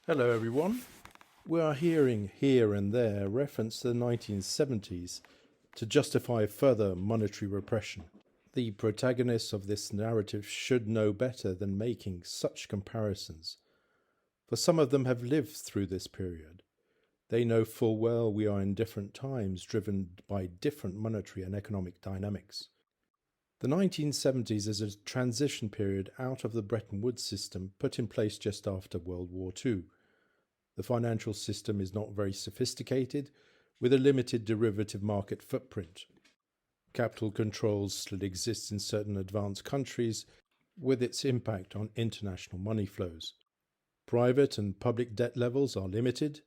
Hello everyone. We are hearing here and there reference to the 1970s to justify further monetary repression. The protagonists of this narrative should know better than making such comparisons, for some of them have lived through this period. They know full well we are in different times driven by different monetary and economic dynamics. The 1970s is a transition period out of the Bretton Woods system put in place just after World War II. The financial system is not very sophisticated, with a limited derivative market footprint. Capital controls still exist in certain advanced countries, with its impact on international money flows. Private and public debt levels are limited.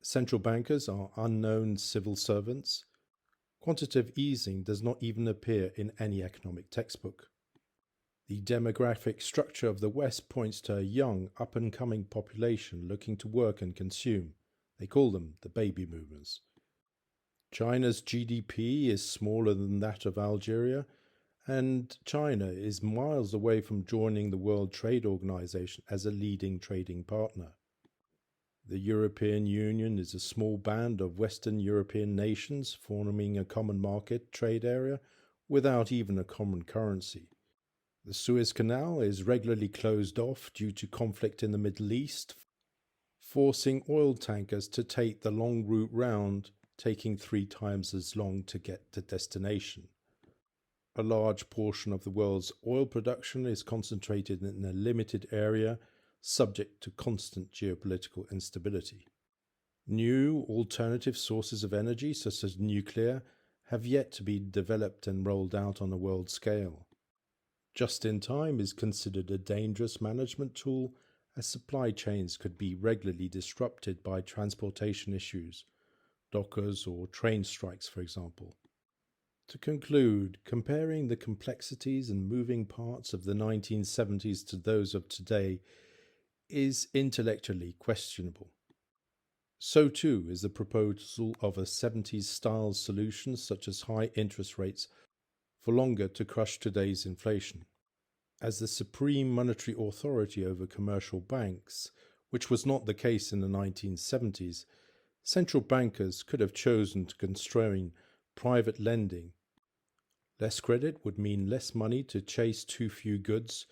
Central bankers are unknown civil servants. Quantitative easing does not even appear in any economic textbook. The demographic structure of the West points to a young, up-and-coming population looking to work and consume. They call them the baby boomers. China's GDP is smaller than that of Algeria, and China is miles away from joining the World Trade Organization as a leading trading partner. The European Union is a small band of Western European nations forming a common market trade area without even a common currency. The Suez Canal is regularly closed off due to conflict in the Middle East, forcing oil tankers to take the long route round, taking 3 times as long to get to destination. A large portion of the world's oil production is concentrated in a limited area, subject to constant geopolitical instability. New alternative sources of energy, such as nuclear, have yet to be developed and rolled out on a world scale. Just-in-time is considered a dangerous management tool, as supply chains could be regularly disrupted by transportation issues, dockers or train strikes, for example. To conclude, comparing the complexities and moving parts of the 1970s to those of today is intellectually questionable. So too is the proposal of a 70s-style solution such as high interest rates for longer to crush today's inflation. As the supreme monetary authority over commercial banks, which was not the case in the 1970s, central bankers could have chosen to constrain private lending. Less credit would mean less money to chase too few goods,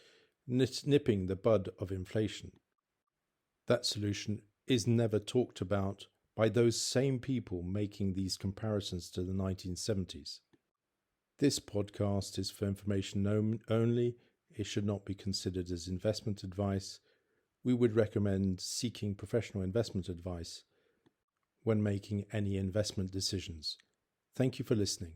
nipping the bud of inflation. That solution is never talked about by those same people making these comparisons to the 1970s. This podcast is for information only. It should not be considered as investment advice. We would recommend seeking professional investment advice when making any investment decisions. Thank you for listening.